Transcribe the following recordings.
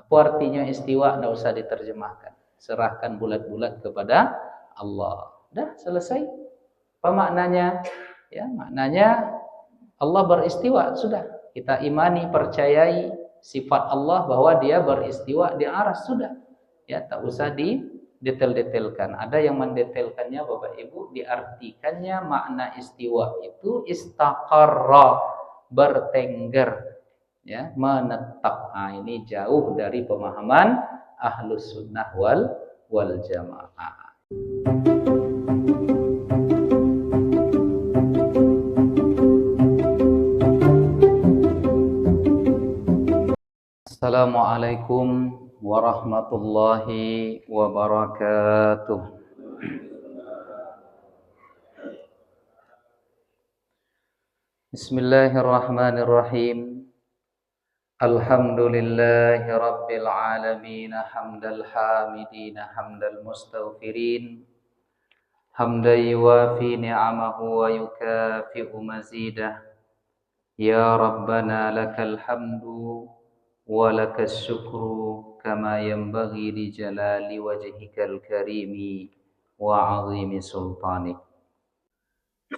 Apa artinya istiwa? Tidak usah diterjemahkan. Serahkan bulat-bulat kepada Allah. Dah selesai. Apa maknanya? Ya, maknanya Allah beristiwa, sudah. Kita imani, percayai sifat Allah bahwa Dia beristiwa di aras, sudah. Ya, tak usah detail-detailkan. Ada yang mendetailkannya Bapak Ibu, diartikannya makna istiwa itu istaqarra, bertengger, ya, menetap. Nah, ini jauh dari pemahaman Ahlus Sunnah wal Jamaah. Assalamualaikum warahmatullahi wabarakatuh. Bismillahirrahmanirrahim. Alhamdulillahi rabbil alamin, hamdal hamidin, hamdal mustaghfirin, hamdan yuwafi ni'amahu wa yukafi'u mazidah. Ya Rabbana lakal hamdu wa lakas syukru kama yanbaghi li jalali wajhikal karimi wa 'azimi sultanik.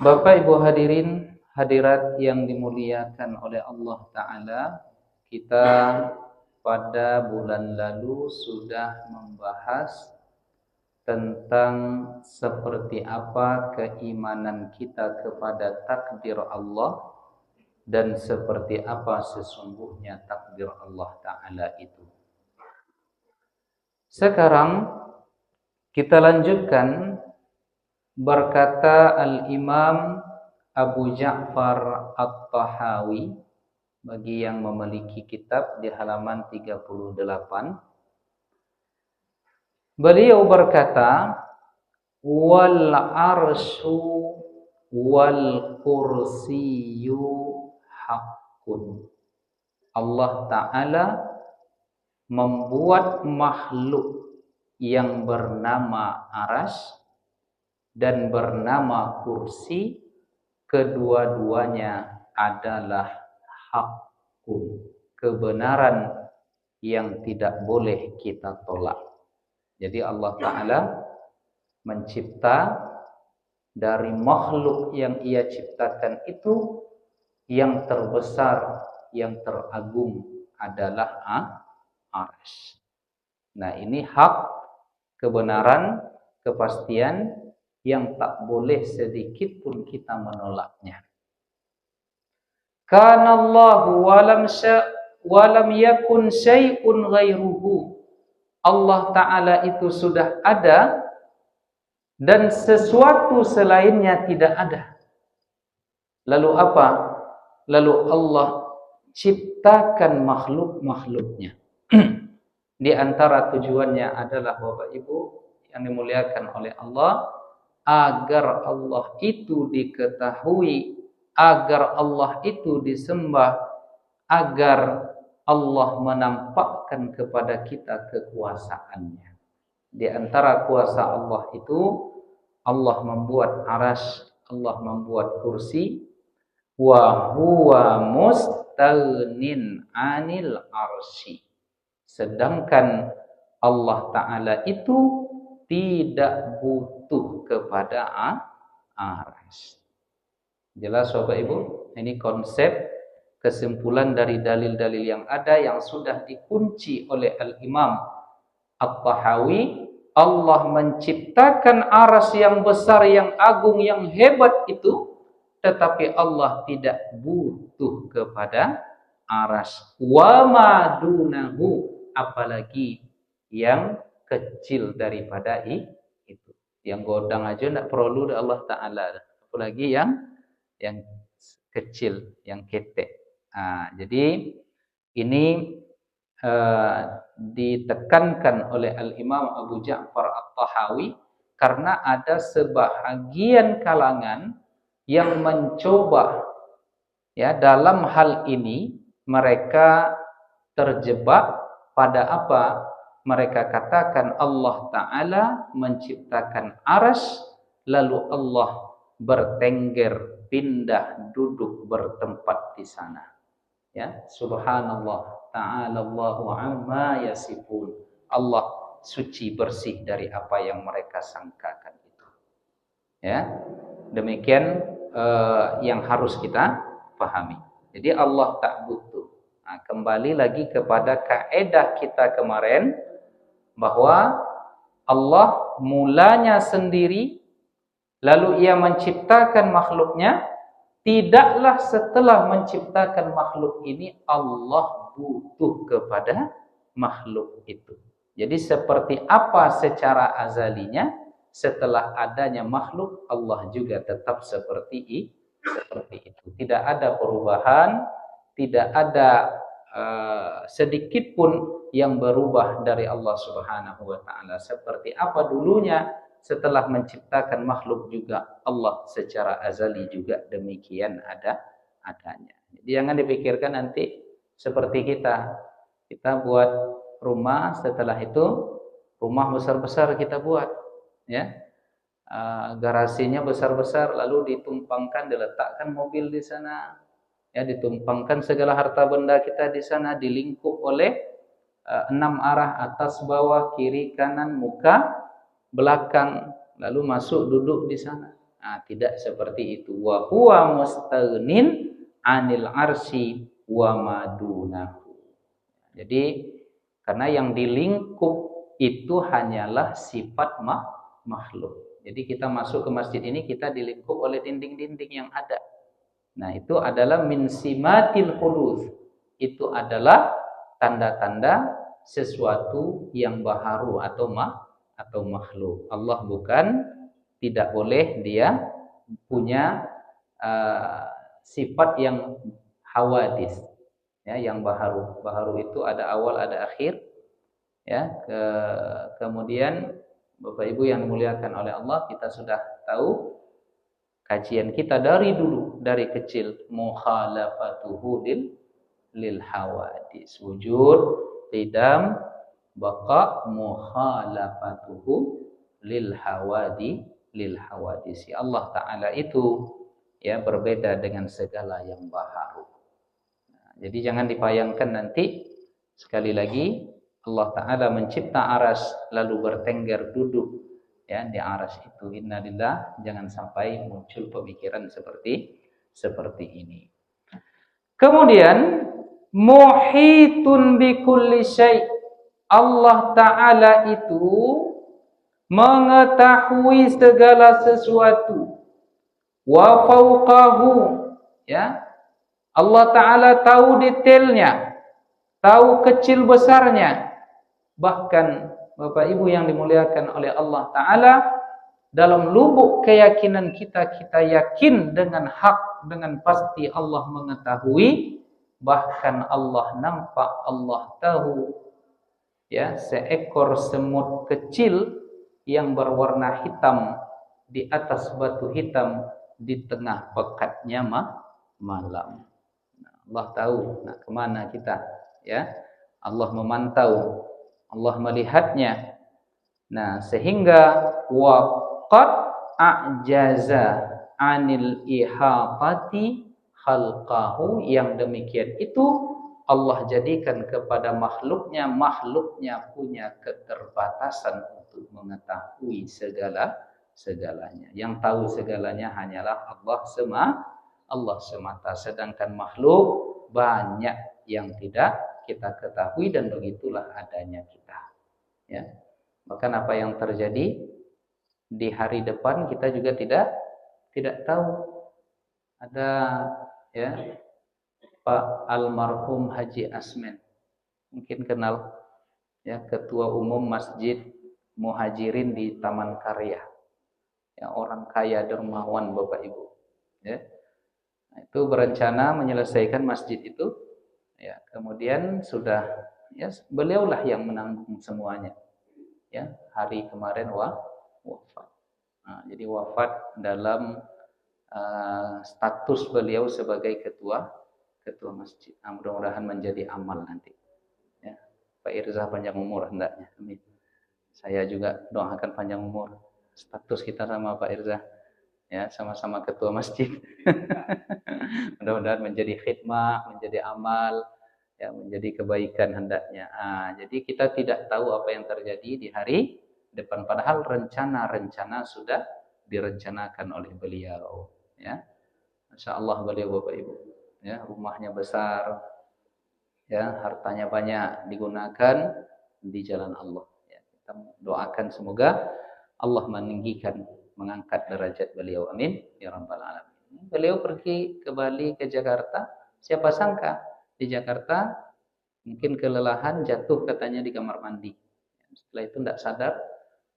Bapak Ibu hadirin, hadirat yang dimuliakan oleh Allah Ta'ala, kita pada bulan lalu sudah membahas tentang seperti apa keimanan kita kepada takdir Allah dan seperti apa sesungguhnya takdir Allah Ta'ala itu. Sekarang kita lanjutkan. Berkata Al-Imam Abu Ja'far At-Tahawi, bagi yang memiliki kitab, di halaman 38. Beliau berkata, wal arsyu wal kursiyyu haqqun. Allah Ta'ala membuat makhluk yang bernama arsy dan bernama kursi, kedua-duanya adalah haqqun, kebenaran yang tidak boleh kita tolak. Jadi Allah Ta'ala mencipta dari makhluk yang Ia ciptakan itu, yang terbesar, yang teragung adalah arsy. Nah, ini hak, kebenaran, kepastian yang tak boleh sedikit pun kita menolaknya. Kana Allahu wa lam yakun syai'un ghairuhu. Allah Ta'ala itu sudah ada dan sesuatu selainnya tidak ada. Lalu apa? Lalu Allah ciptakan makhluk-makhluknya. Di antara tujuannya adalah Bapak Ibu yang dimuliakan oleh Allah, agar Allah itu diketahui, agar Allah itu disembah, agar Allah menampakkan kepada kita kekuasaannya. Di antara kuasa Allah itu, Allah membuat arsy, Allah membuat kursi, wa huwa mustaghnin 'anil arsy. Sedangkan Allah Ta'ala itu tidak butuh kepada arsy. Jelas Bapak Ibu? Ini konsep kesimpulan dari dalil-dalil yang ada yang sudah dikunci oleh Al-Imam At-Tahawi. Allah menciptakan arsy yang besar, yang agung, yang hebat itu, tetapi Allah tidak butuh kepada arsy. Wa ma dunahu, apalagi yang kecil daripada itu. Yang godang aja tidak perlu Allah Ta'ala, apalagi yang kecil, yang ketek. Jadi ini ditekankan oleh Al-Imam Abu Ja'far At-Tahawi karena ada sebahagian kalangan yang mencoba, ya, dalam hal ini mereka terjebak pada apa? Mereka katakan Allah Ta'ala menciptakan arsy, lalu Allah bertengger, pindah, duduk, bertempat di sana. Ya, subhanallah, ta'ala Allahu amma yasifun. Allah suci bersih dari apa yang mereka sangkakan itu. Ya. Demikian yang harus kita pahami. Jadi Allah tak butuh. Nah, kembali lagi kepada kaedah kita kemarin bahwa Allah mulanya sendiri, lalu ia menciptakan makhluknya. Tidaklah setelah menciptakan makhluk ini Allah butuh kepada makhluk itu. Jadi seperti apa secara azalinya, setelah adanya makhluk Allah juga tetap seperti itu. Tidak ada perubahan, tidak ada sedikit pun yang berubah dari Allah Subhanahu wa taala. Seperti apa dulunya, setelah menciptakan makhluk juga Allah secara azali juga demikian adanya. Jadi jangan dipikirkan nanti seperti kita buat rumah, setelah itu rumah besar-besar kita buat, ya. Garasinya besar-besar, lalu ditumpangkan, diletakkan mobil di sana, ya, ditumpangkan segala harta benda kita di sana, dilingkup oleh 6 arah, atas bawah kiri kanan muka belakang, lalu masuk duduk di sana. Nah, tidak seperti itu. Wa huwa mustaghnin 'anil arsy wa madunahu. Jadi karena yang dilingkup itu hanyalah sifat makhluk. Jadi kita masuk ke masjid ini, kita dilingkup oleh dinding-dinding yang ada. Nah, itu adalah min simatil huduts. Itu adalah tanda-tanda sesuatu yang baharu atau makhluk. Allah bukan, tidak boleh dia punya sifat yang hawadis, ya, yang baharu. Baharu itu ada awal, ada akhir, ya. Kemudian Bapak Ibu yang dimuliakan oleh Allah, kita sudah tahu kajian kita dari dulu, dari kecil, mukhalafatuhu lil hawadis, wujud, qidam, baqa, mukhalafatuhu lil hawadisi. Allah taala itu, ya, berbeda dengan segala yang baharu. Nah, jadi jangan dipayangkan nanti sekali lagi Allah taala mencipta aras lalu bertengger duduk, ya, di aras itu. Innalillah, jangan sampai muncul pemikiran seperti ini. Kemudian muhitun bikulli syai'. Allah taala itu mengetahui segala sesuatu. Wa fauqahu, ya. Allah taala tahu detailnya, tahu kecil besarnya. Bahkan Bapak Ibu yang dimuliakan oleh Allah taala, dalam lubuk keyakinan kita yakin dengan hak, dengan pasti Allah mengetahui. Bahkan Allah nampak, Allah tahu, ya, seekor semut kecil yang berwarna hitam di atas batu hitam di tengah pekatnya malam. Nah, Allah tahu, nah, kemana kita, ya. Allah memantau, Allah melihatnya. Nah, sehingga waqad a'jaza 'anil ihaqati khalqahu, yang demikian itu Allah jadikan kepada makhluknya punya keterbatasan untuk mengetahui segalanya. Yang tahu segalanya hanyalah Allah semata. Sedangkan makhluk banyak yang tidak kita ketahui, dan begitulah adanya kita, ya. Bahkan apa yang terjadi di hari depan kita juga tidak tahu. Ada, ya, Pak almarhum Haji Asmen, mungkin kenal, ya, ketua umum Masjid Muhajirin di Taman Karya, ya, orang kaya dermawan Bapak Ibu, ya. Nah, itu berencana menyelesaikan masjid itu, ya, kemudian sudah, ya, beliaulah yang menanggung semuanya, ya, hari kemarin wafat. Nah, jadi wafat dalam status beliau sebagai ketua masjid. Nah, mudah-mudahan menjadi amal nanti, ya. Pak Irza panjang umur hendaknya, amin. Saya juga doakan panjang umur. Status kita sama Pak Irza, ya, sama-sama ketua masjid. Mudah-mudahan menjadi khidmah, menjadi amal, ya, menjadi kebaikan hendaknya. Jadi kita tidak tahu apa yang terjadi di hari depan, padahal rencana-rencana sudah direncanakan oleh beliau, ya. Masya Allah beliau Bapak Ibu, ya, rumahnya besar, ya, hartanya banyak digunakan di jalan Allah. Ya, kita doakan semoga Allah meninggikan, mengangkat derajat beliau. Amin ya rabbal alamin. Beliau pergi ke Bali, ke Jakarta. Siapa sangka di Jakarta mungkin kelelahan, jatuh katanya di kamar mandi. Setelah itu tidak sadar,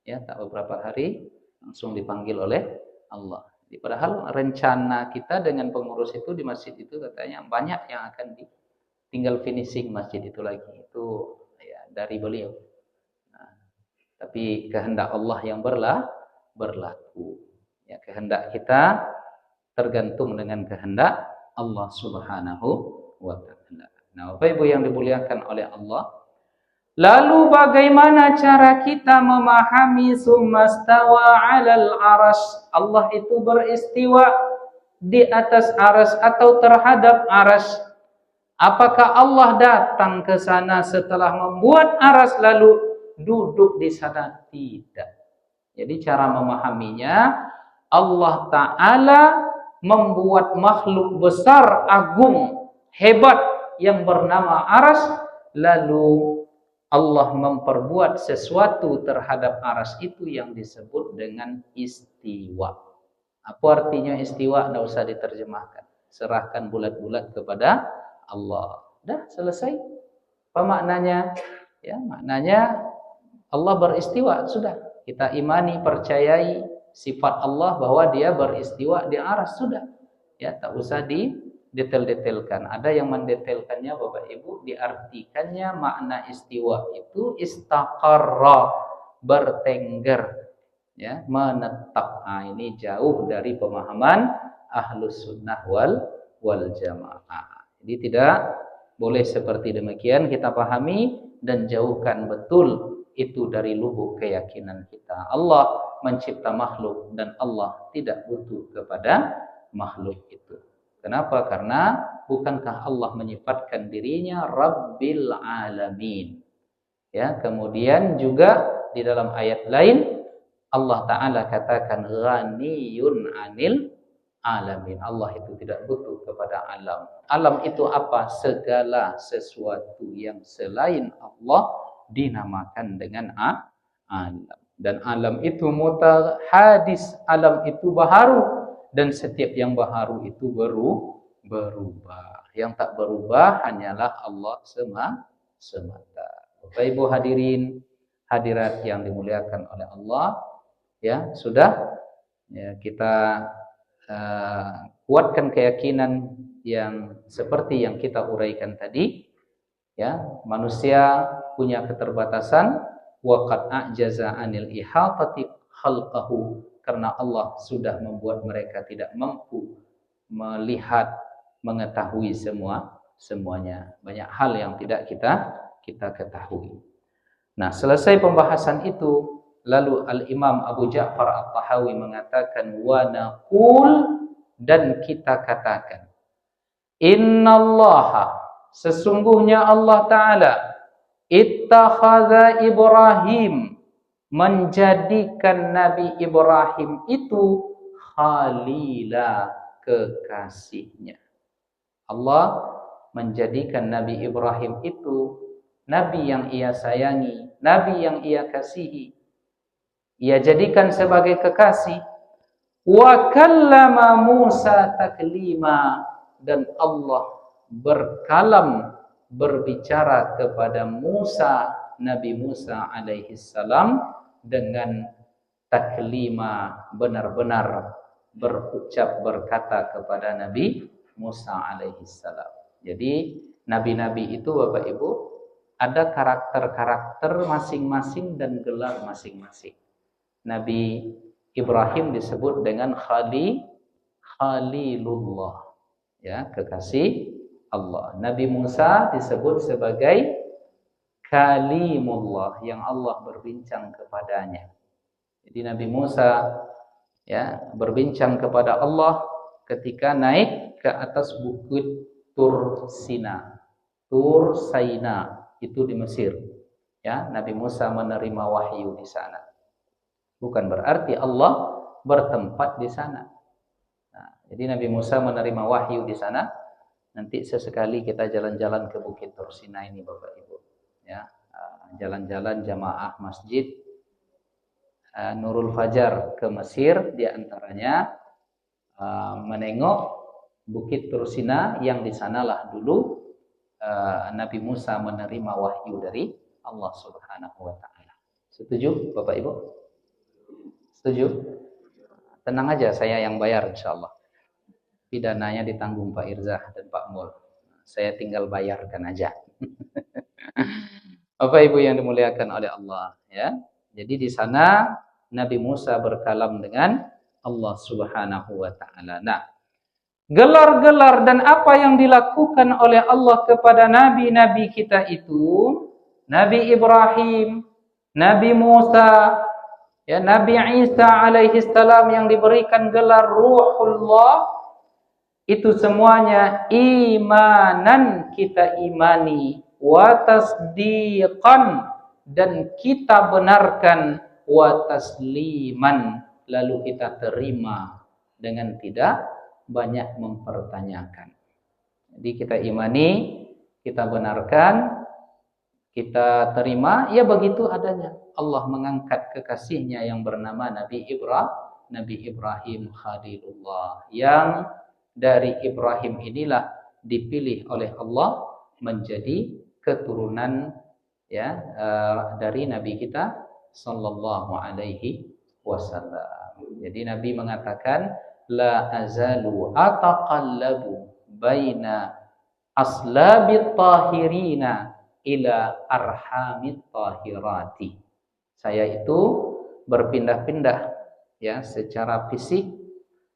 ya, tak beberapa hari langsung dipanggil oleh Allah. Jadi, padahal rencana kita dengan pengurus itu di masjid itu katanya banyak yang akan tinggal finishing masjid itu lagi. Itu ya dari beliau. Nah, tapi kehendak Allah yang berlaku. Ya, kehendak kita tergantung dengan kehendak Allah Subhanahu wa taala. Nah, Bapak Ibu yang dimuliakan oleh Allah, lalu bagaimana cara kita memahami summastawa 'alal arsy? Allah itu beristiwa di atas arsy atau terhadap arsy. Apakah Allah datang ke sana setelah membuat arsy lalu duduk di sana? Tidak. Jadi cara memahaminya, Allah Ta'ala membuat makhluk besar, agung, hebat yang bernama arsy, lalu Allah memperbuat sesuatu terhadap arsy itu yang disebut dengan istiwa. Apa artinya istiwa? Tidak usah diterjemahkan. Serahkan bulat-bulat kepada Allah. Dah selesai. Apa maknanya? Ya, maknanya Allah beristiwa, sudah. Kita imani, percayai sifat Allah bahwa dia beristiwa di arsy, sudah. Ya, tak usah detail-detailkan. Ada yang mendetailkannya Bapak Ibu, diartikannya makna istiwa itu istaqarra, bertengger, ya, menetap. Ini jauh dari pemahaman Ahlus Sunnah wal Jamaah. Jadi tidak boleh seperti demikian kita pahami dan jauhkan betul itu dari lubuk keyakinan kita. Allah mencipta makhluk dan Allah tidak butuh kepada makhluk itu. Kenapa? Karena bukankah Allah menyifatkan dirinya Rabbil Alamin. Ya, kemudian juga di dalam ayat lain Allah Ta'ala katakan ghaniyun anil alamin. Allah itu tidak butuh kepada alam. Alam itu apa? Segala sesuatu yang selain Allah dinamakan dengan alam. Dan alam itu mutahadis, alam itu baharu. Dan setiap yang baharu itu berubah. Yang tak berubah hanyalah Allah semata. Bapak Ibu hadirin, hadirat yang dimuliakan oleh Allah, ya, sudah, ya, kita kuatkan keyakinan yang seperti yang kita uraikan tadi, ya. Manusia punya keterbatasan, wa qad a'jaza 'anil ihatati khalqahu, karena Allah sudah membuat mereka tidak mampu melihat, mengetahui semuanya. Banyak hal yang tidak kita ketahui. Nah, selesai pembahasan itu, lalu Al-Imam Abu Ja'far At-Tahawi mengatakan, wa naqul, dan kita katakan, innallaha, sesungguhnya Allah Ta'ala, ittakhadha Ibrahim, menjadikan Nabi Ibrahim itu khalila, kekasihnya. Allah menjadikan Nabi Ibrahim itu Nabi yang ia sayangi, Nabi yang ia kasihi. Ia jadikan sebagai kekasih. Wa kallama Musa taklima, dan Allah berkalam, berbicara kepada Musa, Nabi Musa alaihi salam, dengan taklima, benar-benar berucap, berkata kepada Nabi Musa alaihi salam. Jadi nabi-nabi itu Bapak Ibu ada karakter-karakter masing-masing dan gelar masing-masing. Nabi Ibrahim disebut dengan Khalilullah, ya, kekasih Allah. Nabi Musa disebut sebagai Kalimullah, yang Allah berbincang kepadanya. Jadi Nabi Musa, berbincang kepada Allah ketika naik ke atas bukit Tur Sina. Tur Saina itu di Mesir. Nabi Musa menerima wahyu di sana. Bukan berarti Allah bertempat di sana. Nah, jadi Nabi Musa menerima wahyu di sana. Nanti sesekali kita jalan-jalan ke Bukit Tur Sina ini Bapak Ibu. Jalan-jalan jamaah masjid Nurul Fajar ke Mesir, di antaranya menengok Bukit Tur Sina yang di sanalah dulu Nabi Musa menerima wahyu dari Allah Subhanahu wa taala. Setuju Bapak Ibu? Setuju? Tenang aja, saya yang bayar insyaallah. Pidananya ditanggung Pak Irzah dan Pak Mul. Saya tinggal bayarkan aja. Bapak Ibu yang dimuliakan oleh Allah, Jadi di sana Nabi Musa berkalam dengan Allah Subhanahu wa taala. Nah, gelar-gelar dan apa yang dilakukan oleh Allah kepada nabi-nabi kita itu, Nabi Ibrahim, Nabi Musa, Nabi Isa alaihi salam yang diberikan gelar Ruhullah, itu semuanya imanan kita imani, wa tasdiqan dan kita benarkan, wa tasliman lalu kita terima dengan tidak banyak mempertanyakan. Jadi kita imani, kita benarkan, kita terima, begitu adanya. Allah mengangkat kekasihnya yang bernama Nabi Ibrahim Khalilullah, yang dari Ibrahim inilah dipilih oleh Allah menjadi keturunan dari Nabi kita sallallahu alaihi wasallam. Jadi Nabi mengatakan, la azalu ataqallabu baina aslabit tahirina ila arhamit tahirati. Saya itu berpindah-pindah secara fisik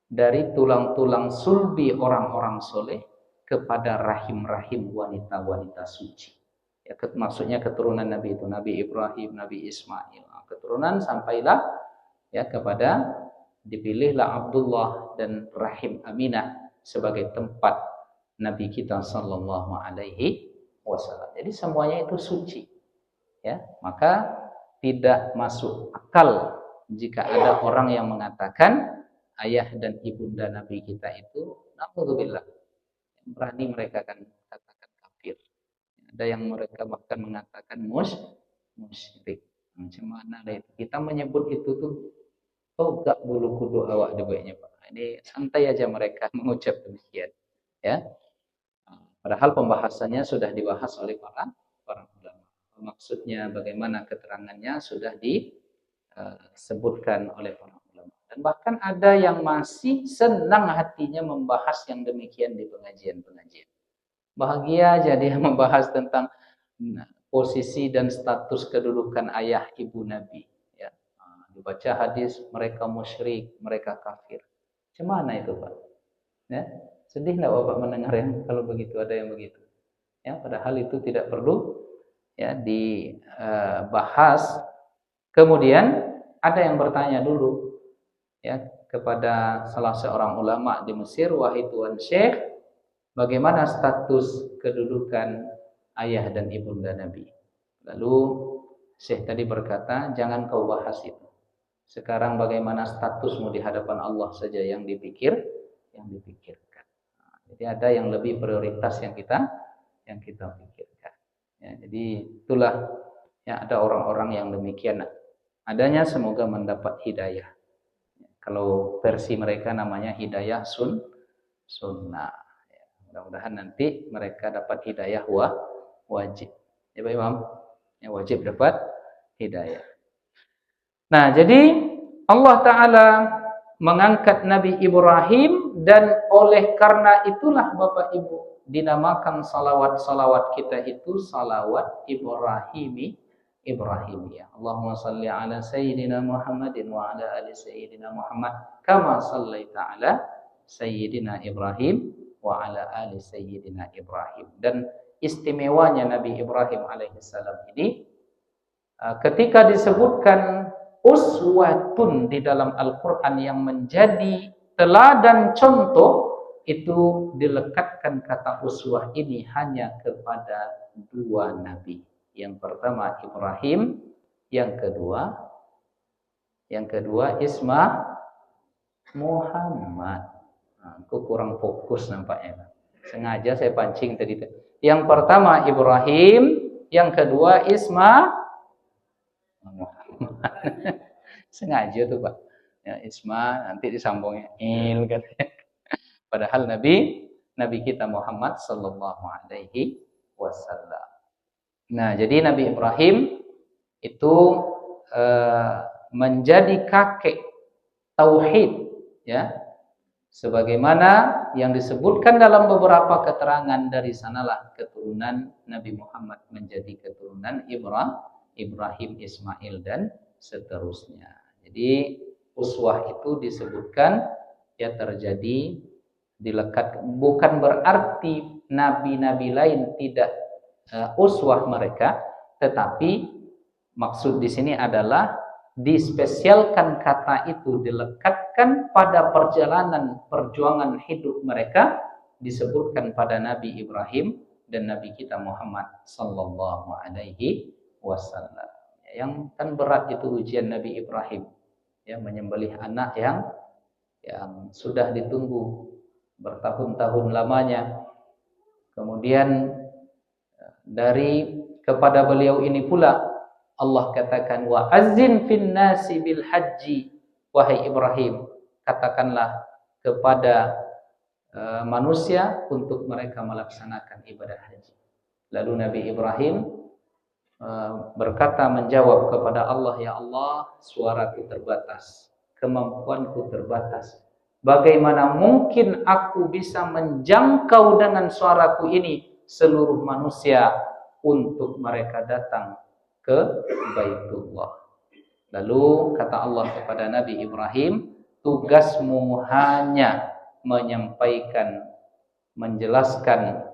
dari tulang-tulang sulbi orang-orang soleh kepada rahim-rahim wanita-wanita suci. Maksudnya keturunan Nabi itu Nabi Ibrahim, Nabi Ismail. Keturunan sampailah kepada dipilihlah Abdullah dan rahim Aminah sebagai tempat Nabi kita sallallahu alaihi wasallam. Jadi semuanya itu suci. Maka tidak masuk akal jika ada orang yang mengatakan ayah dan ibunda Nabi kita itu, na'udzubillah, berani mereka kan katakan kafir. Ada yang mereka bahkan mengatakan musyrik. Macam mana itu? Kita menyebut itu tuh togak bulu kudu awak debaiknya Pak. Ini santai aja mereka mengucap demikian. Padahal pembahasannya sudah dibahas oleh para ulama. Maksudnya bagaimana keterangannya sudah disebutkan oleh para ulama. Dan bahkan ada yang masih senang hatinya membahas yang demikian di pengajian-pengajian. Bahagia jadi membahas tentang posisi dan status kedudukan ayah ibu Nabi. Dibaca hadis mereka musyrik, mereka kafir. Macam mana itu Pak? Sedih enggak Bapak mendengar kalau begitu, ada yang begitu. Padahal itu tidak perlu dibahas. Kemudian ada yang bertanya dulu kepada salah seorang ulama di Mesir, wahai Tuan Syekh, bagaimana status kedudukan ayah dan ibunda Nabi? Lalu Syekh tadi berkata, jangan kau bahas itu. Sekarang bagaimana statusmu di hadapan Allah saja yang dipikirkan. Jadi ada yang lebih prioritas yang kita pikirkan. Jadi itulah ada orang-orang yang demikian. Adanya semoga mendapat hidayah. Kalau versi mereka namanya hidayah sunnah. Mudah-mudahan nanti mereka dapat hidayah wajib. Pak Imam, wajib dapat hidayah. Nah, jadi Allah Ta'ala mengangkat Nabi Ibrahim, dan oleh karena itulah Bapak Ibu dinamakan salawat-salawat kita itu salawat Ibrahimiyah. Allahumma salli ala Sayyidina Muhammadin wa ala ali Sayyidina Muhammad kama sallaita ala Sayyidina Ibrahim wa ala ali Sayyidina Ibrahim. Dan istimewanya Nabi Ibrahim alaihissalam ini ketika disebutkan uswatun di dalam Al-Quran yang menjadi teladan contoh, itu dilekatkan kata uswah ini hanya kepada dua nabi. Yang pertama Ibrahim, yang kedua Muhammad. Aku kurang fokus nampaknya. Sengaja saya pancing tadi. Yang pertama Ibrahim, yang kedua Muhammad. Sengaja tuh Pak. Ya, Isma nanti disambungnya il katanya. Padahal Nabi kita Muhammad sallallahu alaihi wasallam. Nah, jadi Nabi Ibrahim itu menjadi kakek tauhid, ya. Sebagaimana yang disebutkan dalam beberapa keterangan, dari sanalah keturunan Nabi Muhammad menjadi keturunan Ibrahim, Ismail dan seterusnya. Jadi uswah itu disebutkan ya terjadi dilekat, bukan berarti nabi-nabi lain tidak uswah mereka, tetapi maksud di sini adalah dispesialkan kata itu dilekatkan pada perjuangan hidup mereka, disebutkan pada Nabi Ibrahim dan Nabi kita Muhammad sallallahu alaihi wasallam. Yang kan berat itu ujian Nabi Ibrahim, ya, menyembelih anak yang sudah ditunggu bertahun-tahun lamanya. Kemudian kepada beliau ini pula Allah katakan, wa azzin fin nasi bil haji, wahai Ibrahim, katakanlah kepada manusia untuk mereka melaksanakan ibadah haji. Lalu Nabi Ibrahim berkata, menjawab kepada Allah, ya Allah, suaraku terbatas, kemampuanku terbatas. Bagaimana mungkin aku bisa menjangkau dengan suaraku ini seluruh manusia untuk mereka datang ke Baitullah. Lalu kata Allah kepada Nabi Ibrahim, tugasmu hanya menyampaikan, menjelaskan,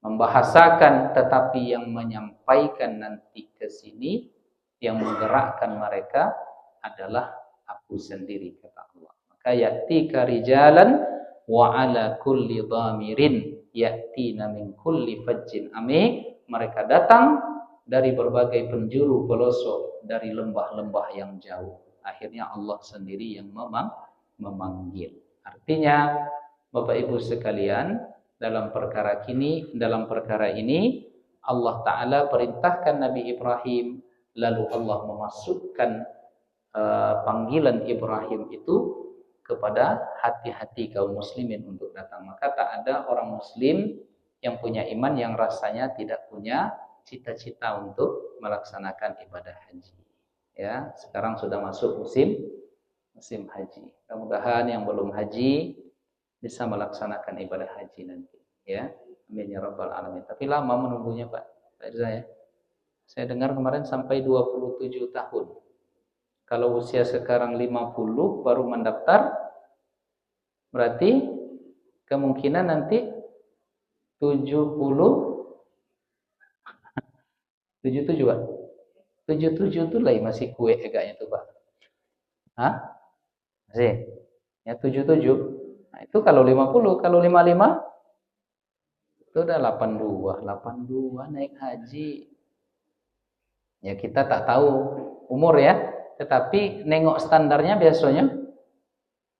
membahasakan, tetapi yang menyampaikan nanti ke sini, yang menggerakkan mereka adalah aku sendiri, kata Allah. Maka ya'tika rijalan wa ala kulli dhamirin ya'tina min kulli fajjin amik. Mereka datang dari berbagai penjuru pelosok, dari lembah-lembah yang jauh. Akhirnya Allah sendiri yang memanggil. Artinya, Bapak Ibu sekalian, dalam perkara ini Allah Ta'ala perintahkan Nabi Ibrahim, lalu Allah memasukkan panggilan Ibrahim itu kepada hati-hati kaum muslimin untuk datang. Maka tak ada orang muslim yang punya iman yang rasanya tidak punya cita-cita untuk melaksanakan ibadah haji. Ya, sekarang sudah masuk musim haji. Mudah-mudahan yang belum haji bisa melaksanakan ibadah haji nanti. Ya, amin ya rabbal alamin. Tapi lama menunggunya Pak Irza ya. Saya dengar kemarin sampai 27 tahun. Kalau usia sekarang 50 baru mendaftar, berarti kemungkinan nanti 77 Pak. 77 itu lah masih kue agaknya tuh Pak. Hah? Masih. Ya 77. Nah, itu kalau 50, kalau 55 itu udah 82 naik haji. Ya kita tak tahu umur ya, tetapi nengok standarnya biasanya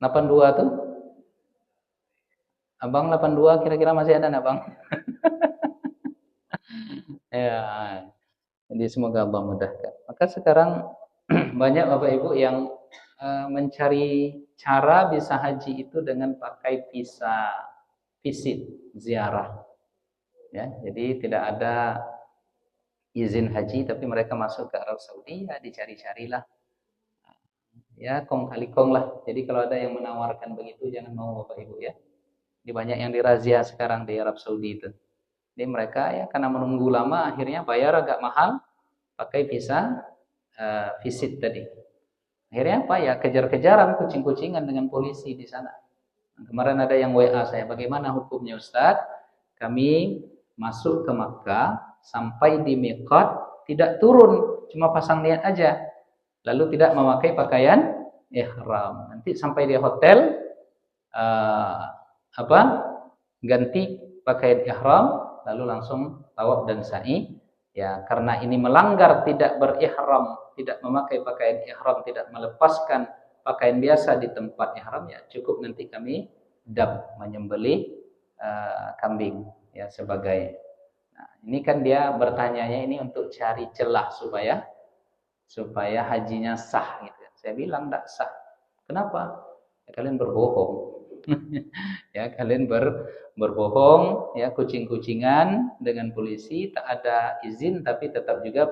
82 tuh. Abang 82 kira-kira masih ada enggak, Bang? Ya. Jadi semoga Allah mudahkan. Maka sekarang banyak Bapak Ibu yang mencari cara bisa haji itu dengan pakai visa visit ziarah. Ya, jadi tidak ada izin haji tapi mereka masuk ke Arab Saudi, ya dicari-carilah. Ya, kong kali kong lah. Jadi kalau ada yang menawarkan begitu jangan mau Bapak Ibu ya. Di banyak yang dirazia sekarang di Arab Saudi itu. Jadi mereka ya karena menunggu lama akhirnya bayar agak mahal pakai visa visit tadi. Akhirnya apa ya, kejar-kejaran, kucing-kucingan dengan polisi di sana. Kemarin ada yang WA saya, bagaimana hukumnya Ustadz? Kami masuk ke Makkah sampai di miqat tidak turun, cuma pasang niat aja. lalu tidak memakai pakaian ihram. Nanti sampai di hotel apa? Ganti pakaian ihram lalu langsung tawaf dan sa'i. Ya, karena ini melanggar tidak berihram, tidak memakai pakaian ihram, tidak melepaskan pakaian biasa di tempat ihram, ya cukup nanti kami menyembelih kambing ya sebagai. Nah, ini kan dia bertanyanya ini untuk cari celah supaya hajinya sah gitu. Saya bilang tidak sah. Kenapa? Ya, kalian berbohong. Ya, kalian berbohong ya, kucing-kucingan dengan polisi, tak ada izin tapi tetap juga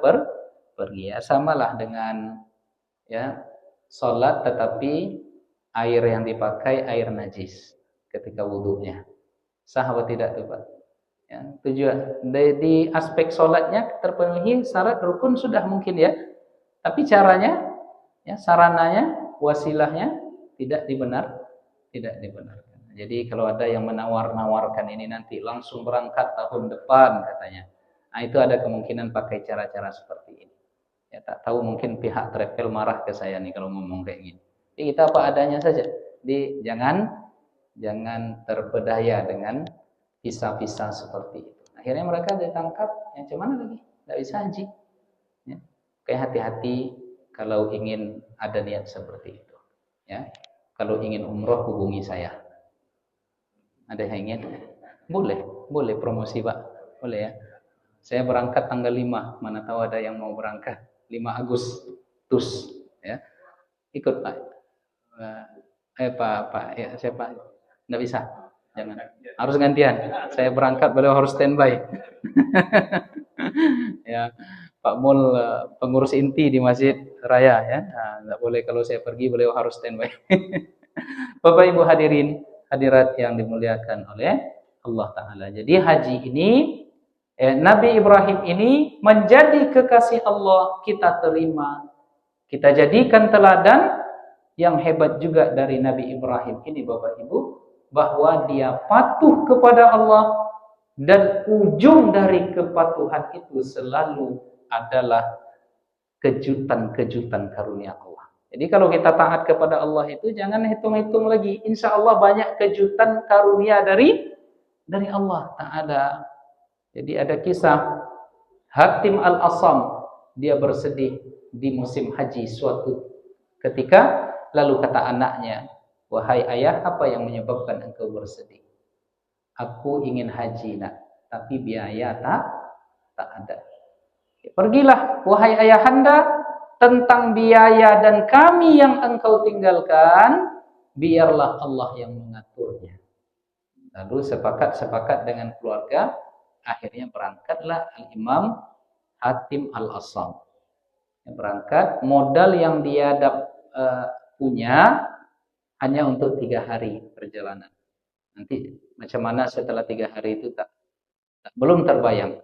pergi. Ya, samalah dengan ya salat tetapi air yang dipakai air najis ketika wudunya. Sah atau tidak tuh, Pak? Ya, tujuan di aspek salatnya terpenuhi syarat rukun sudah mungkin ya. Tapi caranya ya, sarananya, wasilahnya tidak dibenarkan. Jadi kalau ada yang menawar-nawarkan ini nanti langsung berangkat tahun depan katanya. Nah, itu ada kemungkinan pakai cara-cara seperti ini. Ya, tak tahu mungkin pihak travel marah ke saya nih kalau ngomong kayak gini. Jadi kita apa adanya saja. Jangan terpedaya dengan visa-visa seperti itu. Akhirnya mereka ditangkap, yang cuman lagi nggak bisa haji. Ya. Kayak hati-hati kalau ingin ada niat seperti itu. Ya, kalau ingin umroh hubungi saya. Ada yang ingin? Boleh promosi Pak, boleh ya. Saya berangkat tanggal 5, mana tahu ada yang mau berangkat 5 Agustus, ya. Ikut Pak. Pak, ya siapa? Nggak bisa, jangan. Harus gantian. Saya berangkat, beliau harus standby. Ya, Pak Mul pengurus inti di Masjid Raya ya. Nah, nggak boleh kalau saya pergi beliau harus standby. Bapak Ibu hadirin, hadirat yang dimuliakan oleh Allah Ta'ala. Jadi haji ini, Nabi Ibrahim ini menjadi kekasih Allah, kita terima. Kita jadikan teladan yang hebat juga dari Nabi Ibrahim ini Bapak Ibu, bahwa dia patuh kepada Allah dan ujung dari kepatuhan itu selalu adalah kejutan-kejutan karunia Allah. Jadi kalau kita taat kepada Allah itu jangan hitung-hitung lagi. Insya Allah banyak kejutan karunia dari Allah Ta'ala. Jadi ada kisah Hatim Al-Asam, dia bersedih di musim haji suatu ketika, lalu kata anaknya, wahai ayah, apa yang menyebabkan engkau bersedih? Aku ingin haji nak, tapi biaya tak ada. Pergilah wahai ayahanda, tentang biaya dan kami yang engkau tinggalkan, biarlah Allah yang mengaturnya. Lalu sepakat dengan keluarga, akhirnya berangkatlah Al-Imam Hatim Al-Asam. Berangkat, modal yang dia punya hanya untuk 3 hari perjalanan. Nanti macam mana setelah 3 hari itu belum terbayang.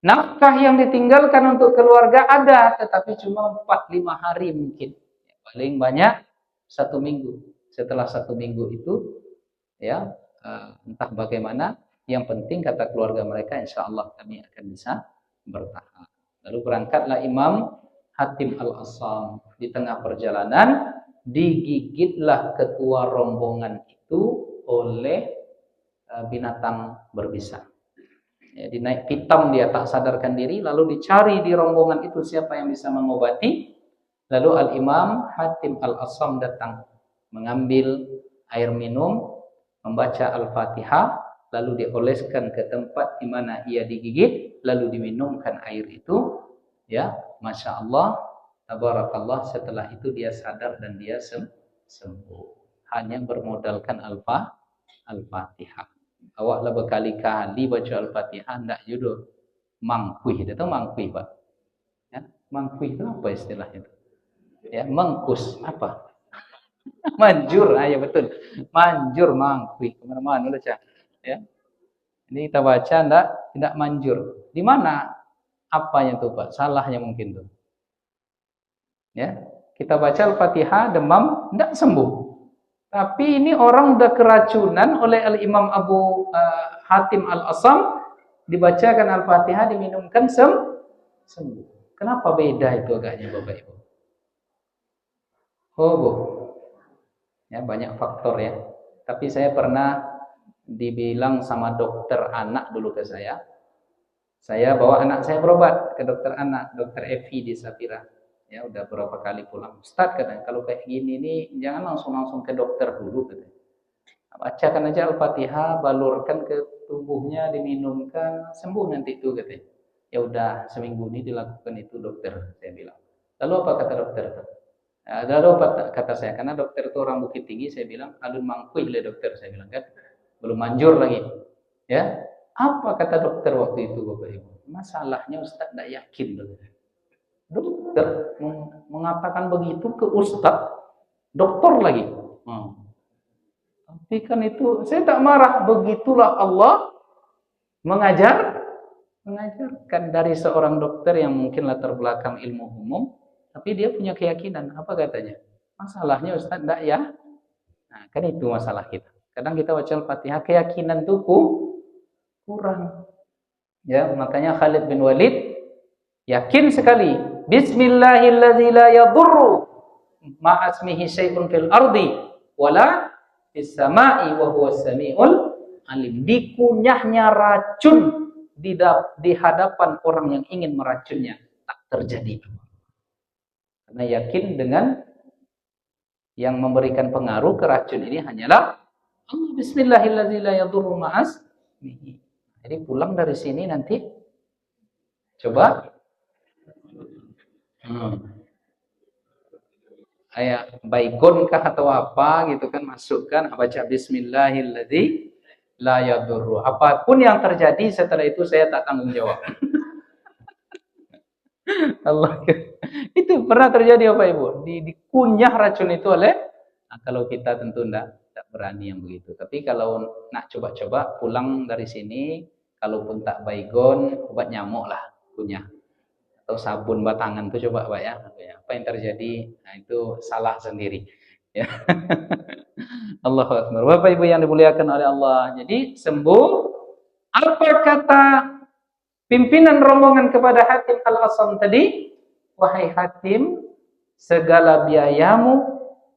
Nafkah yang ditinggalkan untuk keluarga ada, tetapi cuma 4-5 hari mungkin. Paling banyak 1 minggu. Setelah 1 minggu itu, ya entah bagaimana, yang penting kata keluarga mereka, insya Allah kami akan bisa bertahan. Lalu berangkatlah Imam Hatim Al-Asam. Di tengah perjalanan, digigitlah ketua rombongan itu oleh binatang berbisa. Jadi naik pitam, dia tak sadarkan diri, lalu dicari di rombongan itu siapa yang bisa mengobati. Lalu Al-Imam Hatim Al-Asam datang, mengambil air minum, membaca Al-Fatihah, lalu dioleskan ke tempat di mana ia digigit, lalu diminumkan air itu. Ya, Masya Allah, tabarakallah, setelah itu dia sadar dan dia sembuh. Hanya bermodalkan Al-Fatihah. Awaklah berkali-kali baca Al-Fatihah, ndak judul mangkuih. Dia tahu mangkuih, Pak? Ya, mangkuih itu apa istilahnya itu? Ya, mengkus apa? Manjur, ya betul. Manjur, mangkuih. Kemana-mana udah cah. Ya. Ini kita baca tidak manjur. Di mana apanya tuh, Pak? Salahnya mungkin tuh. Ya, kita baca Al-Fatihah, demam, tidak sembuh. Tapi ini orang udah keracunan oleh Al-Imam Abu Hatim Al-Asam, dibacakan Al-Fatihah, diminumkan sembuh. Kenapa beda itu agaknya Bapak Ibu? Oh, Bu. Ya, banyak faktor ya. Tapi saya pernah dibilang sama dokter anak dulu ke saya bawa anak saya berobat ke dokter anak, dokter Evi di Sapira. Ya, udah berapa kali pulang. Ustaz katanya, kalau kayak gini nih jangan langsung ke dokter dulu katanya. Bacakan aja Al-Fatihah, balurkan ke tubuhnya, diminumkan, sembuh nanti itu katanya. Ya udah, seminggu ini dilakukan itu dokter, saya bilang. Lalu apa kata dokter? Lalu apa kata saya? Karena dokter itu orang Bukit Tinggi, saya bilang, alun mangkuy le dokter, saya bilang kan. Belum manjur lagi. Ya, apa kata dokter waktu itu Bapak Ibu? Masalahnya Ustaz tidak yakin. Dokter mengatakan begitu ke Ustaz, dokter lagi. Tapi kan itu saya tak marah. Begitulah Allah mengajarkan dari seorang dokter yang mungkin latar belakang ilmu umum, tapi dia punya keyakinan. Apa katanya? Masalahnya Ustaz enggak ya? Nah, kan itu masalah kita. Kadang kita baca Al-Fatihah keyakinan itu kurang. Ya, makanya Khalid bin Walid yakin sekali. Bismillahilladzi la yadurru ma'asmihi syai'un fil ardi wala fis sama'i wa huwas samiul alim. Dikunyahnya racun di hadapan orang yang ingin meracunnya tak terjadi. Karena yakin dengan yang memberikan pengaruh ke racun ini hanyalah Allah. Bismillahirrahmanirrahim la yadurru ma'asmihi. Jadi pulang dari sini nanti coba kayak baygon kah atau apa gitu kan, masukkan, baca bismillahirrahmanirrahim la yadurru. Apapun yang terjadi setelah itu saya tak tanggung jawab. Allah. Itu pernah terjadi Bapak Ibu, dikunyah racun itu oleh, nah, kalau kita tentu tidak berani yang begitu. Tapi kalau nak coba-coba pulang dari sini, kalaupun tak baygon, obat nyamuk lah kunyah. Atau sabun batangan itu coba Pak ya. Apa yang terjadi? Nah, itu salah sendiri. Ya. Allahu Akbar. Bapak Ibu yang dimuliakan oleh Allah. Jadi sembuh. Apa kata pimpinan rombongan kepada Hatim Al-Asam tadi? Wahai Hatim, segala biayamu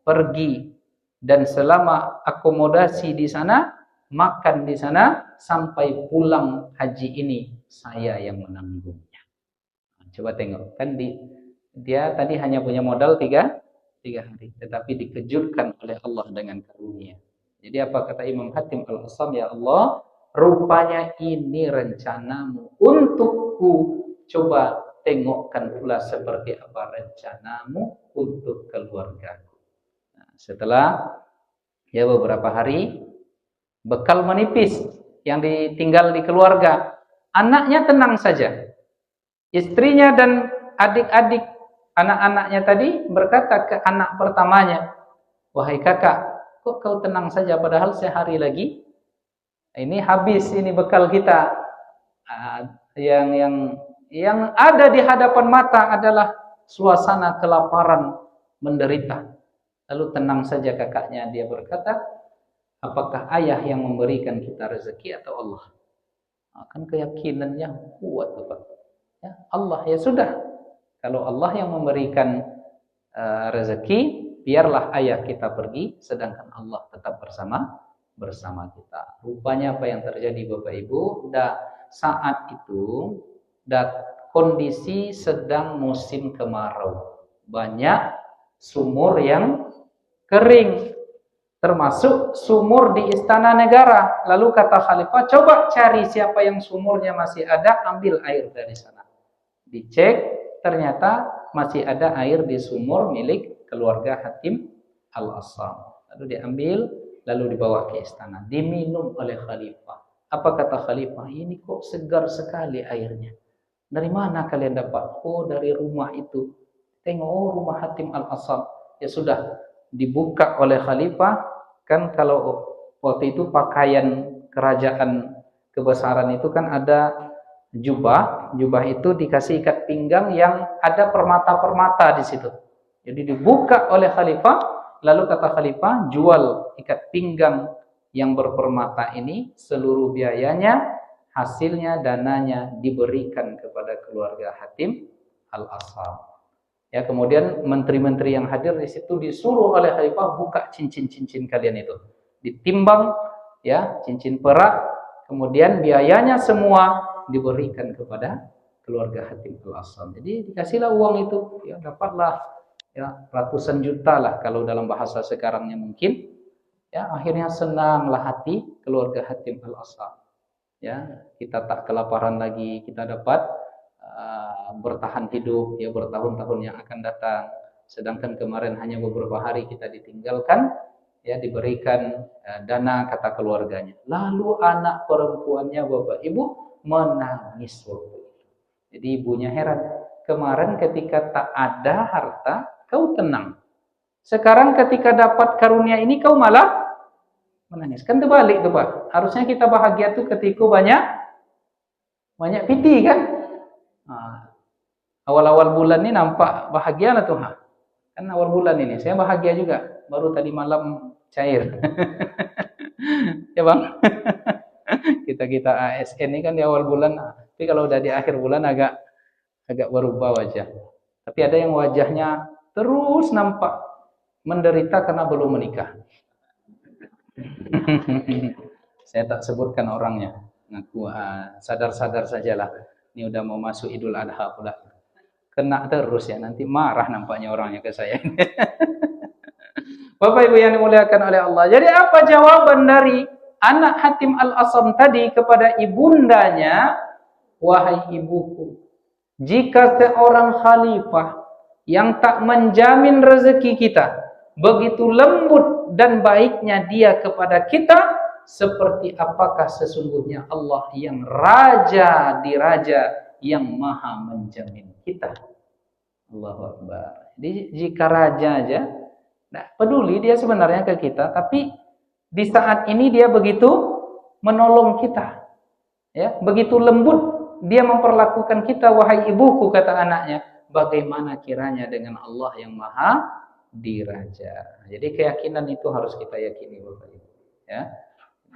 pergi dan selama akomodasi di sana, makan di sana sampai pulang haji ini saya yang menanggung. Coba tengok, kan dia tadi hanya punya modal tiga hari, tetapi dikejutkan oleh Allah dengan karunia. Jadi apa kata Imam Hatim Al-Asam? Ya Allah, rupanya ini rencanamu untukku. Coba tengokkan pula seperti apa rencanamu untuk keluargaku. Nah, setelah ya beberapa hari, bekal menipis yang ditinggal di keluarga, anaknya tenang saja. Istrinya dan adik-adik anak-anaknya tadi berkata ke anak pertamanya, wahai kakak, kok kau tenang saja padahal sehari lagi ini habis ini bekal kita. Yang ada di hadapan mata adalah suasana kelaparan, menderita. Lalu tenang saja kakaknya, dia berkata, apakah ayah yang memberikan kita rezeki atau Allah? Kan keyakinannya kuat Bapak. Ya, Allah, ya sudah. Kalau Allah yang memberikan rezeki, biarlah ayah kita pergi, sedangkan Allah tetap bersama kita. Rupanya apa yang terjadi Bapak Ibu, saat itu kondisi sedang musim kemarau. Banyak sumur yang kering, termasuk sumur di Istana Negara. Lalu kata Khalifah, coba cari siapa yang sumurnya masih ada, ambil air dari sana. Dicek, ternyata masih ada air di sumur milik keluarga Hatim Al-Asam. Lalu diambil, lalu dibawa ke istana, diminum oleh Khalifah. Apa kata Khalifah? Ini kok segar sekali airnya. Dari mana kalian dapat? Oh, dari rumah itu. Tengok, oh, rumah Hatim Al-Asam. Ya sudah, dibuka oleh Khalifah. Kan kalau waktu itu pakaian kerajaan kebesaran itu kan ada jubah itu dikasih ikat pinggang yang ada permata-permata di situ. Jadi dibuka oleh Khalifah, lalu kata Khalifah, jual ikat pinggang yang berpermata ini, seluruh biayanya, hasilnya, dananya diberikan kepada keluarga Hatim Al-Asam. Ya, kemudian menteri-menteri yang hadir di situ disuruh oleh khalifah buka cincin-cincin kalian itu. Ditimbang ya, cincin perak, kemudian biayanya semua diberikan kepada keluarga Hatim Al-Asam. Jadi dikasihlah uang itu, ya dapatlah ya ratusan juta lah kalau dalam bahasa sekarangnya mungkin. Ya, akhirnya senanglah hati keluarga Hatim Al-Asam. Ya, kita tak kelaparan lagi, kita dapat bertahan hidup ya bertahun-tahun yang akan datang. Sedangkan kemarin hanya beberapa hari kita ditinggalkan, ya diberikan dana kata keluarganya. Lalu anak perempuannya Bapak Ibu menangis waktu itu. Jadi ibunya heran. Kemarin ketika tak ada harta, kau tenang. Sekarang ketika dapat karunia ini kau malah menangis. Kan terbalik tuh Pak. Harusnya kita bahagia tuh ketika banyak piti kan. Nah, awal-awal bulan ini nampak bahagia lah tuh. Kan awal bulan ini saya bahagia juga. Baru tadi malam cair. Ya Bang. Kita ASN ini kan di awal bulan. Tapi kalau udah di akhir bulan agak berubah wajah. Tapi ada yang wajahnya terus nampak menderita karena belum menikah. Saya tak sebutkan orangnya. Ngaku sadar-sadar sajalah. Ini udah mau masuk Idul Adha pula. Kena terus ya, nanti marah nampaknya orangnya ke saya. Bapak Ibu yang dimuliakan oleh Allah. Jadi apa jawaban dari anak Hatim Al-Asam tadi kepada ibundanya? Wahai ibuku, jika seorang khalifah yang tak menjamin rezeki kita, begitu lembut dan baiknya dia kepada kita, seperti apakah sesungguhnya Allah yang raja di raja yang maha menjamin kita. Allahu Akbar. Jadi jika raja aja nah, peduli dia sebenarnya ke kita, tapi di saat ini dia begitu menolong kita. Ya, begitu lembut dia memperlakukan kita, wahai ibuku, kata anaknya. Bagaimana kiranya dengan Allah yang maha diraja. Jadi keyakinan itu harus kita yakini Bapak Ibu. Ya.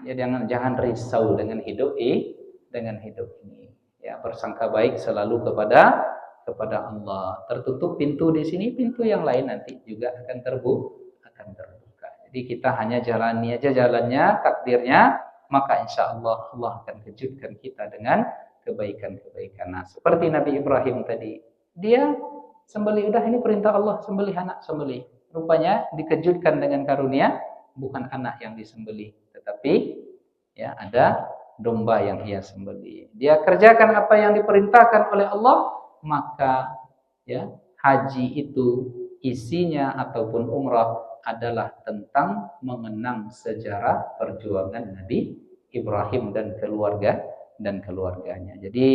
Ya jangan risau dengan hidup ini. Ya, bersangka baik selalu kepada Allah. Tertutup pintu di sini, pintu yang lain nanti juga akan terbuka. Jadi kita hanya jalani aja jalannya, takdirnya, maka insya Allah Allah akan kejutkan kita dengan kebaikan-kebaikan. Nah, seperti Nabi Ibrahim tadi, dia sembelih, udah ini perintah Allah, sembelih anak, sembelih. Rupanya dikejutkan dengan karunia, bukan anak yang disembelih, tetapi ya ada domba yang ia sembelih. Dia kerjakan apa yang diperintahkan oleh Allah, maka ya haji itu isinya ataupun umrah adalah tentang mengenang sejarah perjuangan Nabi Ibrahim dan keluarganya. Jadi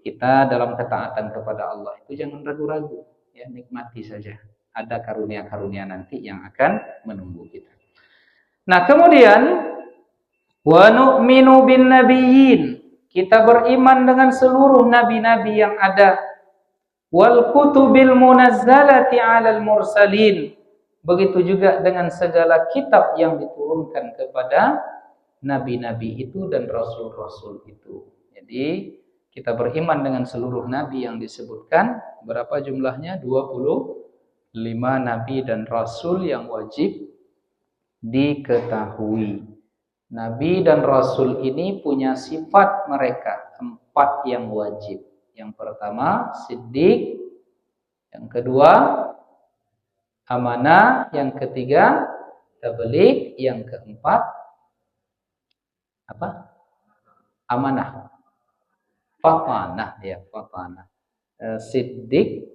kita dalam ketaatan kepada Allah itu jangan ragu-ragu, ya nikmati saja. Ada karunia-karunia nanti yang akan menunggu kita. Nah, kemudian wa nu'minu bin nabiyyin, kita beriman dengan seluruh nabi-nabi yang ada, wal kutubil munazzalati 'alal mursalin, begitu juga dengan segala kitab yang diturunkan kepada nabi-nabi itu dan rasul-rasul itu. Jadi kita beriman dengan seluruh nabi yang disebutkan. Berapa jumlahnya? 25 nabi dan rasul yang wajib diketahui. Nabi dan rasul ini punya sifat mereka 4 yang wajib. Yang pertama siddiq, yang kedua amanah, yang ketiga tabligh, yang keempat apa? Amanah. Fatanah, ya, fatanah. Siddiq,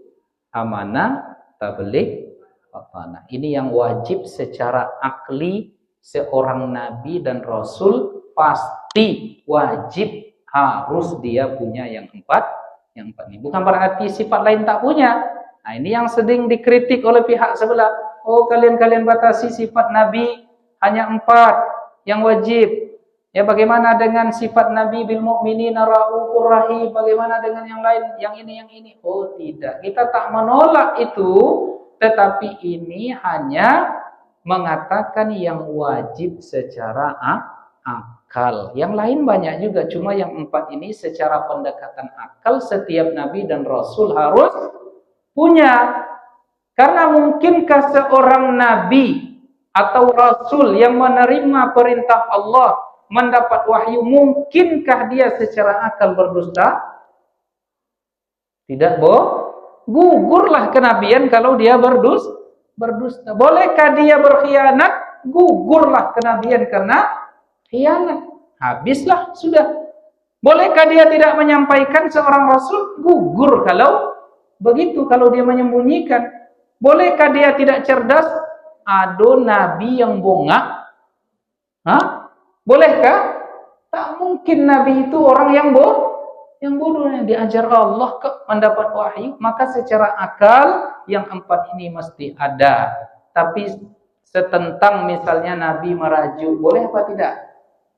amanah, tabligh, fatanah. Ini yang wajib secara akli seorang nabi dan rasul, pasti wajib harus dia punya yang empat ini. Bukan berarti sifat lain tak punya. Nah, ini yang sering dikritik oleh pihak sebelah. Oh, kalian batasi sifat nabi hanya 4 yang wajib. Ya, bagaimana dengan sifat Nabi bil mu'minina raufur rahim? Bagaimana dengan yang lain? Yang ini. Oh, tidak. Kita tak menolak itu, tetapi ini hanya mengatakan yang wajib secara akal. Yang lain banyak juga, cuma yang 4 ini secara pendekatan akal setiap Nabi dan Rasul harus punya. Karena mungkinkah seorang nabi atau rasul yang menerima perintah Allah mendapat wahyu, mungkinkah dia secara akal berdusta? Tidak, gugurlah kenabian kalau dia berdusta. Bolehkah dia berkhianat? Gugurlah kenabian karena khianat. Habislah, sudah. Bolehkah dia tidak menyampaikan seorang rasul? Gugur kalau begitu, kalau dia menyembunyikan. Bolehkah dia tidak cerdas? Aduh, nabi yang bongak. Hah? Bolehkah? Tak mungkin nabi itu orang yang bodoh, yang diajar Allah mendapat wahyu. Maka secara akal yang 4 ini mesti ada. Tapi setentang misalnya nabi merajuk, boleh apa tidak?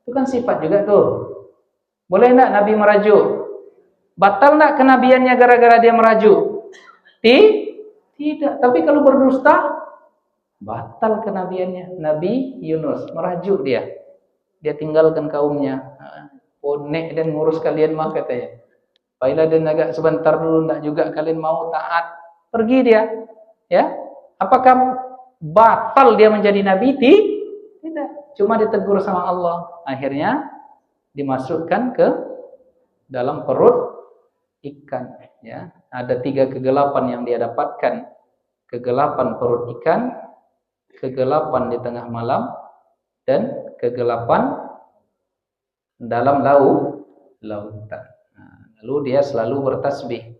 Itu kan sifat juga tuh. Boleh enggak nabi merajuk? Batal enggak kenabiannya gara-gara dia merajuk? Tidak. Tapi kalau berdusta, batal kenabiannya. Nabi Yunus merajuk dia. Dia tinggalkan kaumnya. Ponek dan ngurus kalian mah katanya. Baiklah dan agak sebentar dulu, enggak juga kalian mau taat. Pergi dia. Ya. Apakah batal dia menjadi nabi? Tidak. Cuma ditegur sama Allah. Akhirnya dimasukkan ke dalam perut ikan. Ya. Ada 3 kegelapan yang dia dapatkan. Kegelapan perut ikan, kegelapan di tengah malam, dan kegelapan dalam lautan. Lalu dia selalu bertasbih,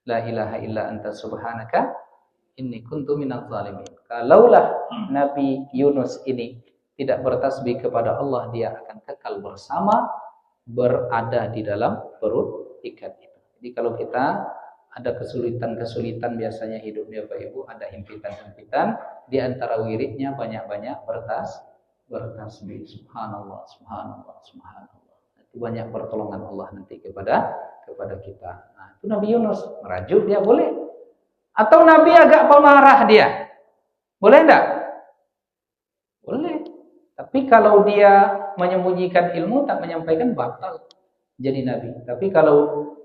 la ilaha illa anta subhanaka inni kuntu minadz zalimin. Kalaulah Nabi Yunus ini tidak bertasbih kepada Allah, dia akan kekal bersama berada di dalam perut ikan itu. Jadi kalau kita ada kesulitan-kesulitan biasanya hidupnya Bapak Ibu, ada himpitan-himpitan, di antara wiridnya banyak-banyak bertasbih. Subhanallah, subhanallah, subhanallah. Itu banyak pertolongan Allah nanti kepada kita. Nah, itu Nabi Yunus merajuk, dia boleh. Atau Nabi agak pemarah dia. Boleh enggak? Boleh. Tapi kalau dia menyembunyikan ilmu, tak menyampaikan, batal jadi Nabi. Tapi kalau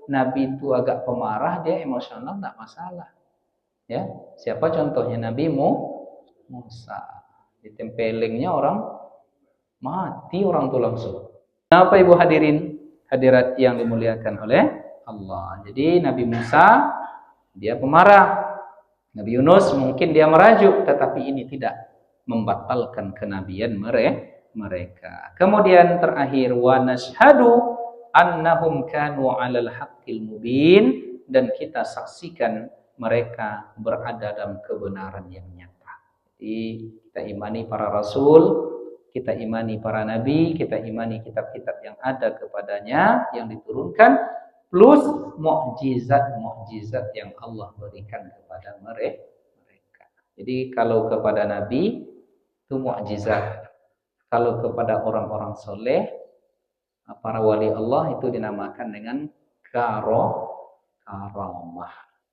Nabi itu agak pemarah, dia emosional, tak masalah. Ya, siapa contohnya? Nabi Musa. Ditempelingnya orang mati, orang tuh langsung. Kenapa Ibu hadirin, hadirat yang dimuliakan oleh Allah? Jadi Nabi Musa dia pemarah. Nabi Yunus mungkin dia merajuk, tetapi ini tidak membatalkan kenabian mereka. Kemudian terakhir, wa nashhadu annahum kanu 'alal haqqil mubin, dan kita saksikan mereka berada dalam kebenaran yang nyata. Jadi kita imani para rasul, kita imani para nabi, kita imani kitab-kitab yang ada kepadanya, yang diturunkan, plus mukjizat-mukjizat yang Allah berikan kepada mereka. Jadi kalau kepada nabi itu mukjizat. Kalau kepada orang-orang soleh, para wali Allah, itu dinamakan dengan karamah,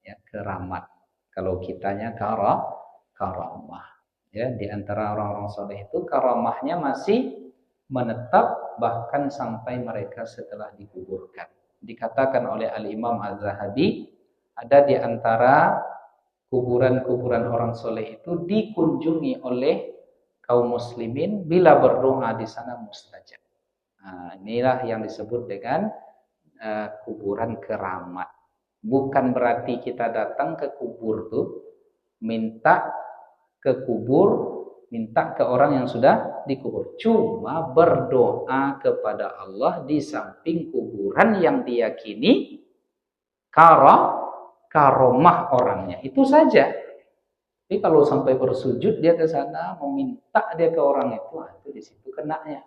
ya, keramat. Kalau kitanya karamah. Ya, di antara orang-orang soleh itu karamahnya masih menetap bahkan sampai mereka setelah dikuburkan. Dikatakan oleh Al-Imam Az-Zahabi, ada di antara kuburan-kuburan orang soleh itu dikunjungi oleh kaum muslimin bila berdoa di sana mustajab. Nah, inilah yang disebut dengan kuburan keramat. Bukan berarti kita datang ke kubur tuh minta ke orang yang sudah dikubur. Cuma berdoa kepada Allah di samping kuburan yang diyakini karomah orangnya. Itu saja. Tapi kalau sampai bersujud dia ke sana, meminta dia ke orang itu di situ kenanya.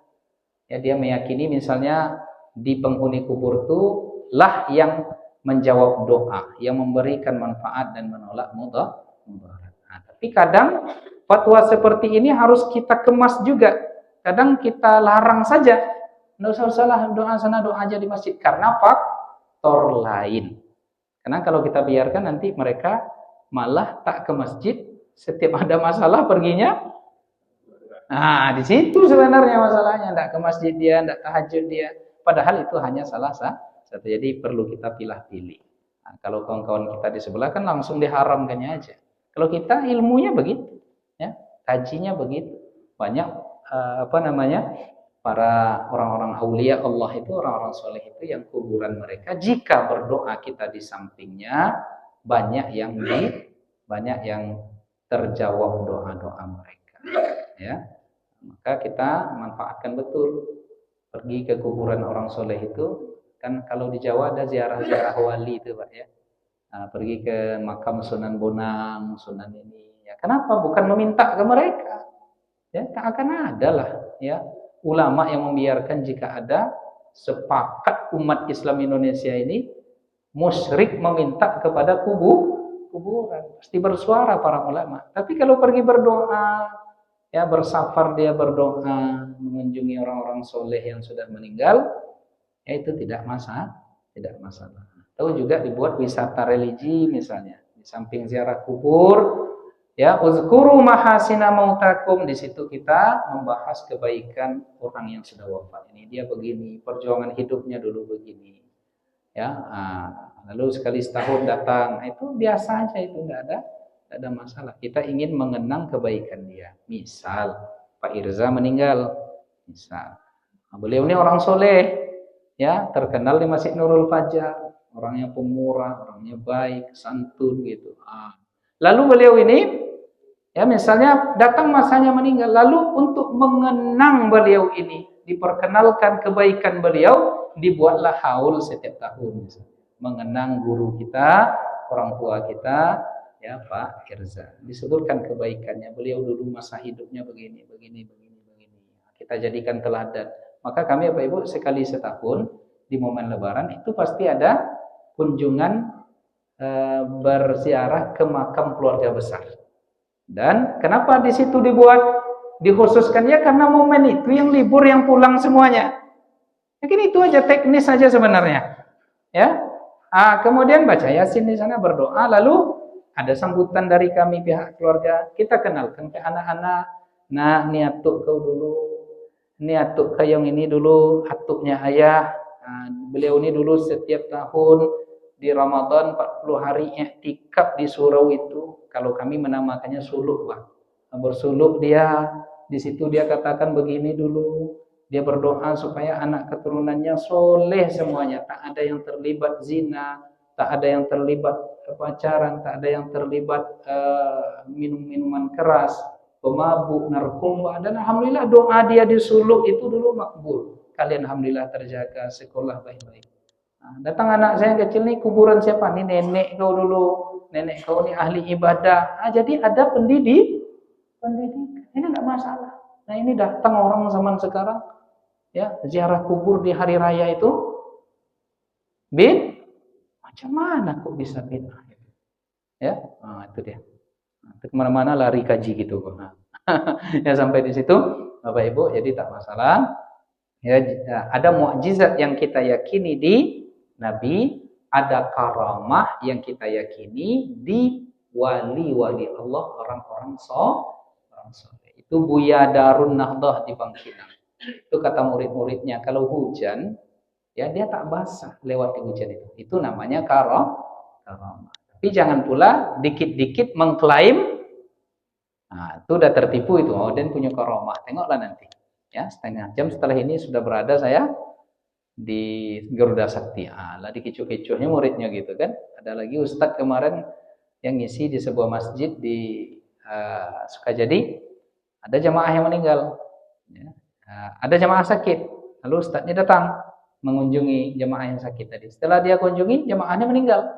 Ya, dia meyakini misalnya di penghuni kubur itu lah yang menjawab doa, yang memberikan manfaat dan menolak mudarat. Nah, tapi kadang fatwa seperti ini harus kita kemas juga. Kadang kita larang saja. Nggak usah doa sana, doa aja di masjid. Karena faktor lain. Karena kalau kita biarkan nanti mereka malah tak ke masjid. Setiap ada masalah perginya. Nah, di situ sebenarnya masalahnya. Tidak ke masjid dia, tidak tahajud dia. Padahal itu hanya salah satu. Jadi perlu kita pilih-pilih. Nah, kalau kawan-kawan kita di sebelah kan langsung diharamkannya aja. Kalau kita ilmunya begitu, ya, kajinya begitu. Banyak para orang-orang aulia Allah itu, orang-orang soleh itu yang kuburan mereka jika berdoa kita di sampingnya banyak yang terjawab doa-doa mereka, ya. Maka kita manfaatkan betul pergi ke kuburan orang soleh itu. Kan kalau di Jawa ada ziarah-ziarah wali itu Pak, ya. Nah, pergi ke makam Sunan Bonang, Sunan ini. Ya, kenapa? Bukan meminta ke mereka. Ya, tak akan ada lah, ya, ulama yang membiarkan jika ada sepakat umat Islam Indonesia ini musyrik meminta kepada kuburan. Pasti bersuara para ulama. Tapi kalau pergi berdoa, ya, bersafar dia berdoa, mengunjungi orang-orang soleh yang sudah meninggal, ya itu tidak masalah. Tahu juga dibuat wisata religi misalnya, di samping ziarah kubur, ya, uzkuru mahasina mautakum, di situ kita membahas kebaikan orang yang sudah wafat. Ini dia begini, perjuangan hidupnya dulu begini. Ya, lalu sekali setahun datang, itu biasa aja, itu enggak ada masalah. Kita ingin mengenang kebaikan dia. Misal Pak Irza meninggal, misal. Beliau ini orang soleh, ya, terkenal di Masjid Nurul Fajar, orangnya pemurah, orangnya baik, santun gitu. Lalu beliau ini, ya, misalnya datang masanya meninggal, lalu untuk mengenang beliau ini, diperkenalkan kebaikan beliau, dibuatlah haul setiap tahun, misalnya. Mengenang guru kita, orang tua kita, ya, Pak Irza. Disebutkan kebaikannya, beliau dulu masa hidupnya begini. Kita jadikan teladan. Maka kami Bapak Ibu sekali setahun di momen Lebaran itu pasti ada kunjungan berziarah ke makam keluarga besar. Dan kenapa di situ dikhususkan, ya karena momen itu yang libur, yang pulang semuanya. Mungkin itu aja, teknis saja sebenarnya. Ya. Kemudian baca Yasin di sana, berdoa, lalu ada sambutan dari kami pihak keluarga. Kita kenalkan ke anak-anak. Nah, ini atuk kau dulu. Ini atuk kau yang ini dulu, atuknya ayah. Beliau ini dulu setiap tahun di Ramadan 40 hari i'tikaf di surau itu. Kalau kami menamakannya suluk, Pak. Bersuluk dia, di situ dia katakan begini dulu. Dia berdoa supaya anak keturunannya soleh semuanya, tak ada yang terlibat zina, tak ada yang terlibat pacaran, tak ada yang terlibat minum-minuman keras, pemabuk, narkoba. Dan alhamdulillah doa dia di suluk itu dulu makbul. Kalian alhamdulillah terjaga, sekolah baik-baik. Datang anak saya kecil nih, kuburan siapa? Nih nenek kau dulu. Nenek kau ini ahli ibadah. Jadi ada pendidikan. Ini enggak masalah. Nah, ini datang orang zaman sekarang, ya, ziarah kubur di hari raya itu macam mana kok bisa bid'ah? Ya, itu dia. Kemana-mana lari kaji gitu. Ya, sampai di situ Bapak Ibu, jadi tak masalah. Ya, ada mukjizat yang kita yakini di Nabi, ada karamah yang kita yakini di wali-wali Allah, orang-orang soleh. Itu Buya Darun Nahdah di Bangkinang. Itu kata murid-muridnya, kalau hujan, ya dia tak basah lewat hujan itu. Itu namanya karamah. Tapi jangan pula dikit-dikit mengklaim, itu udah tertipu itu. Oh, dan punya karamah. Tengoklah nanti. Ya, setengah jam setelah ini sudah berada saya di Garuda Sakti. Lah dikecoh-kecohnya muridnya gitu kan. Ada lagi ustadz kemarin yang ngisi di sebuah masjid di Sukajadi, ada jamaah yang meninggal. Ya. Ada jamaah sakit. Lalu ustadznya datang mengunjungi jamaah yang sakit tadi. Setelah dia kunjungi, jamaahnya meninggal.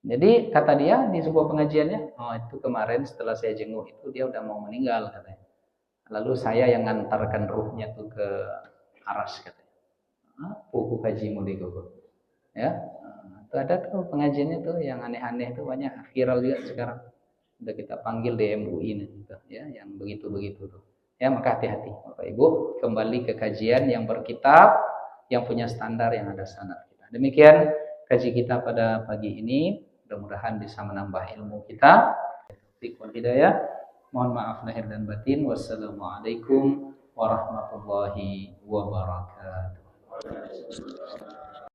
Jadi kata dia di sebuah pengajiannya, oh itu kemarin setelah saya jenguk itu dia udah mau meninggal katanya. Lalu saya yang ngantarkan ruhnya tuh ke aras katanya. Buku kaji mudi gogo. Ya, itu ada tuh pengajiannya tuh yang aneh-aneh tuh banyak, viral juga sekarang. Udah kita panggil di MUI nih, gitu, ya, yang begitu-begitu tuh. Ya, maka hati-hati Bapak Ibu, kembali ke kajian yang berkitab, yang punya standar, yang ada standar kita. Demikian kaji kita pada pagi ini, mudah-mudahan bisa menambah ilmu kita. Hidayah. Mohon maaf lahir dan batin. Wassalamualaikum warahmatullahi wabarakatuh.